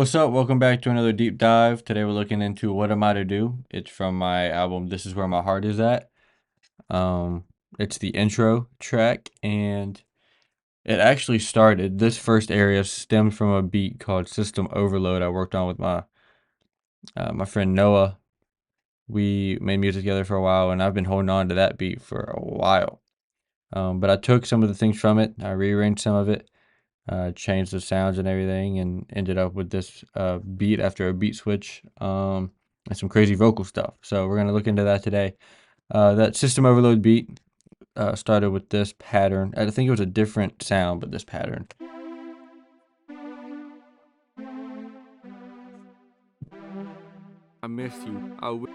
What's up? Welcome back to another deep dive. Today we're looking into What Am I to Do? It's from my album This Is Where My Heart Is At. Um, it's the intro track, and it actually started. This first area stemmed from a beat called System Overload I worked on with my friend Noah. We made music together for a while, and I've been holding on to that beat for a while. But I took some of the things from it, I rearranged some of it, changed the sounds and everything, and ended up with this beat after a beat switch, and some crazy vocal stuff. So we're gonna look into that today. That System Overload beat started with this pattern. I think it was a different sound, but this pattern. I miss you.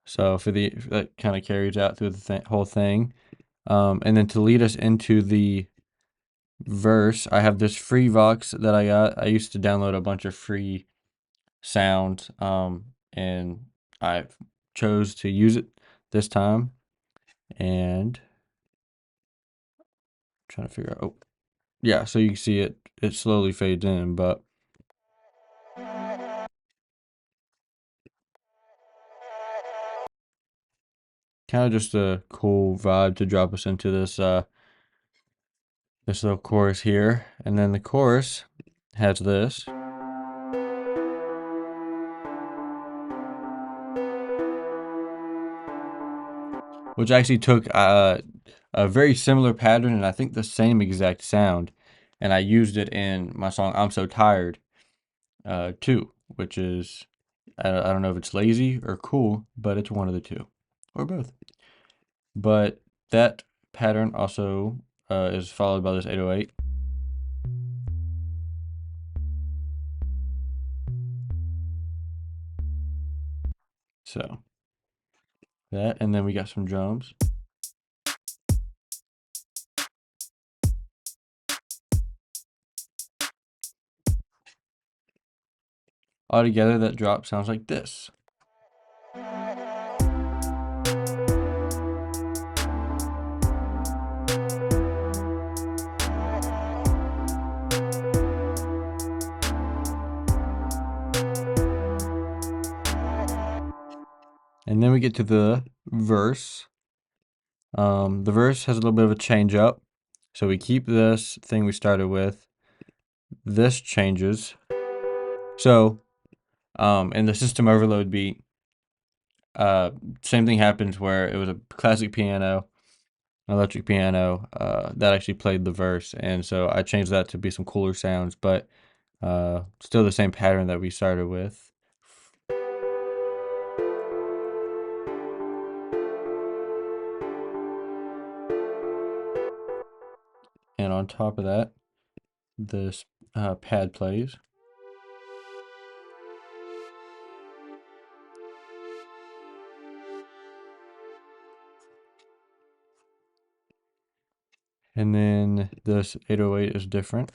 So that kind of carries out through the whole thing. And then to lead us into the verse, I have this free Vox that I got. I used to download a bunch of free sounds, and I chose to use it this time. And I'm trying to figure out. Oh, yeah. So you can see it slowly fades in, but kind of just a cool vibe to drop us into this little chorus here. And then the chorus has this, which actually took a very similar pattern and I think the same exact sound, and I used it in my song I'm So Tired too, which is, I don't know if it's lazy or cool, but it's one of the two, or both. But that pattern also is followed by this 808. So that, and then we got some drums. Altogether, that drop sounds like this. And then we get to the verse. The verse has a little bit of a change up. So we keep this thing we started with. This changes. So in the System Overload beat, same thing happens where it was a classic piano, electric piano, that actually played the verse. And so I changed that to be some cooler sounds, but still the same pattern that we started with. And on top of that, this pad plays. And then this 808 is different.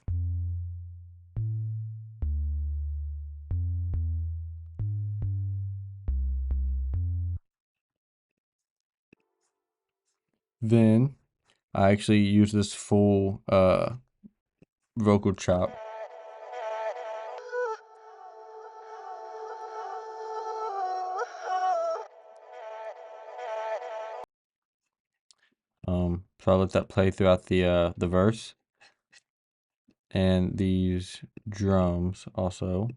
Then I actually use this full vocal chop. So I let that play throughout the verse. And these drums also.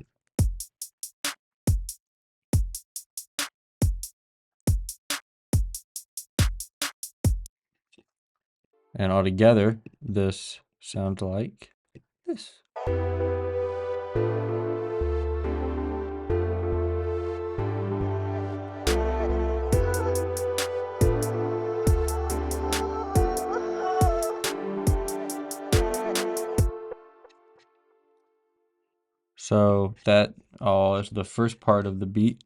And all together, this sounds like this. So that all is the first part of the beat.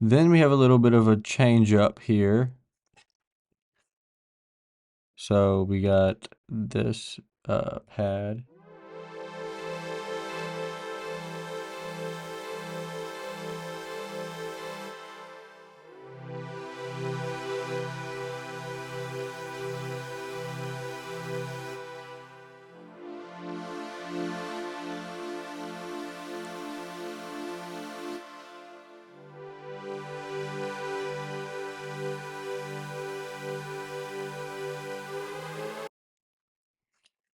Then we have a little bit of a change up here. So we got this pad.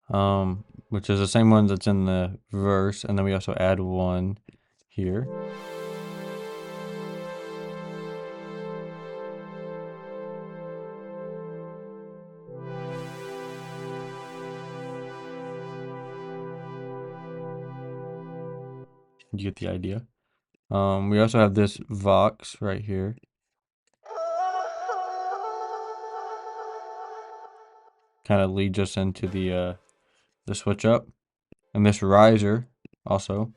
which is the same one that's in the verse, and then we also add one here. You get the idea. We also have this Vox right here. Kind of leads us into the switch up. And this riser also.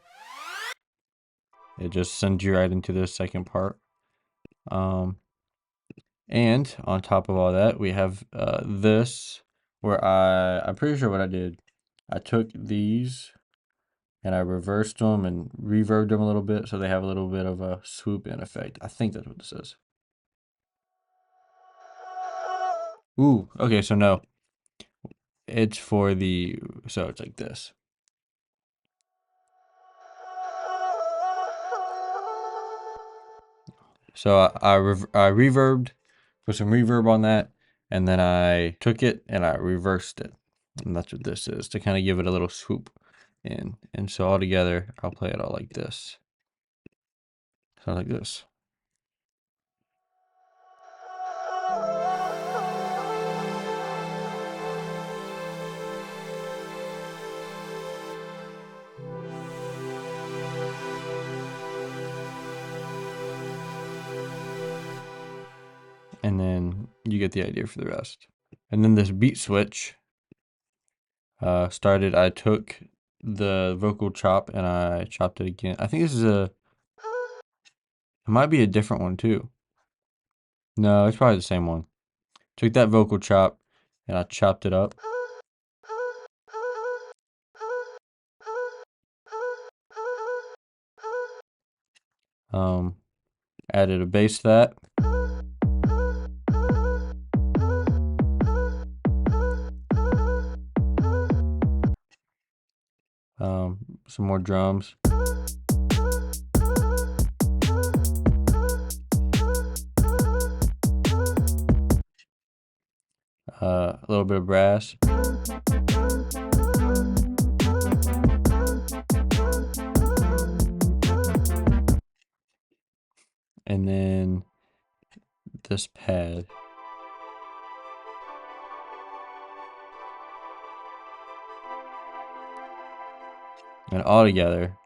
It just sends you right into this second part. And on top of all that, we have this where I'm pretty sure what I did. I took these and I reversed them and reverbed them a little bit so they have a little bit of a swoop in effect. I think that's what this is. Ooh, okay, so no. It's for so it's like this. So I reverbed, put some reverb on that, and then I took it and I reversed it. And that's what this is, to kind of give it a little swoop in. And so all together, I'll play it all like this. So like this. And then you get the idea for the rest. And then this beat switch started, I took the vocal chop and I chopped it again. I think this is it might be a different one too. No, it's probably the same one. Took that vocal chop and I chopped it up. Added a bass to that. Some more drums. A little bit of brass. And then this pad. And all together.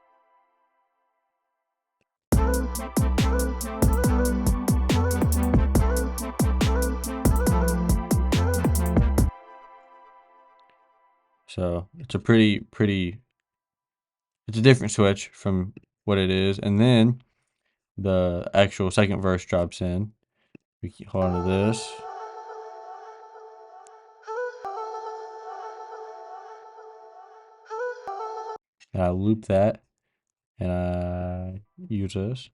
So it's a it's a different switch from what it is. And then the actual second verse drops in. We keep hold on to this. And I loop that. And I use this.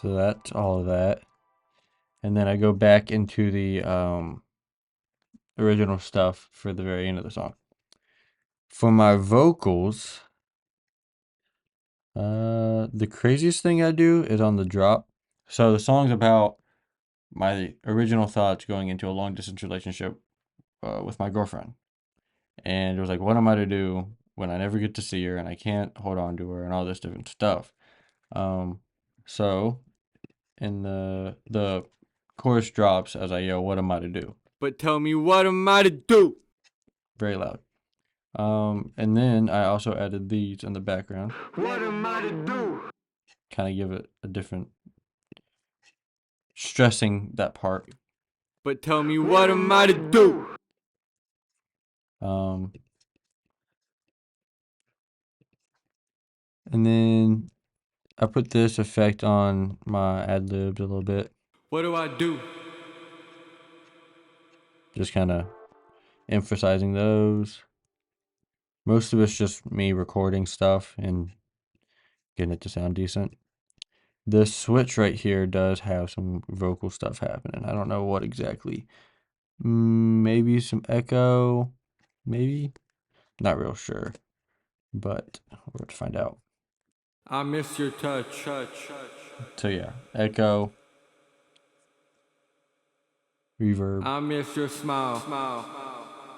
So that's all of that. And then I go back into the original stuff for the very end of the song. For my vocals, the craziest thing I do is on the drop. So the song's about my original thoughts going into a long distance relationship with my girlfriend. And it was like, what am I to do when I never get to see her and I can't hold on to her and all this different stuff. So in the chorus drops as I yell, what am I to do? But tell me, what am I to do? Very loud. And then I also added these in the background. What am I to do? Kind of give it a different stressing that part. But tell me, what am I to do? And then I put this effect on my ad-libs a little bit. What do I do? Just kind of emphasizing those. Most of it's just me recording stuff and getting it to sound decent. This switch right here does have some vocal stuff happening. I don't know what exactly. Maybe some echo. Maybe. Not real sure. But we're going to find out. I miss your touch. So yeah, echo, reverb, I miss your smile.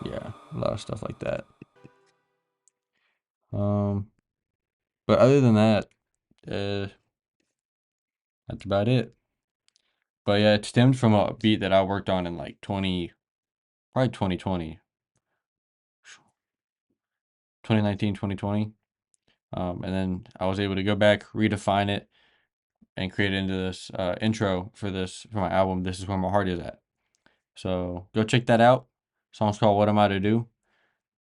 yeah, a lot of stuff like that. Um, but other than that, uh, that's about it. But yeah, it stemmed from a beat that I worked on in like probably 2020, 2019, 2020. And then I was able to go back, redefine it, and create it into this intro for my album. This is where my heart is at. So go check that out. Song's called "What Am I to Do?"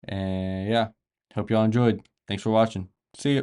And yeah, hope y'all enjoyed. Thanks for watching. See ya.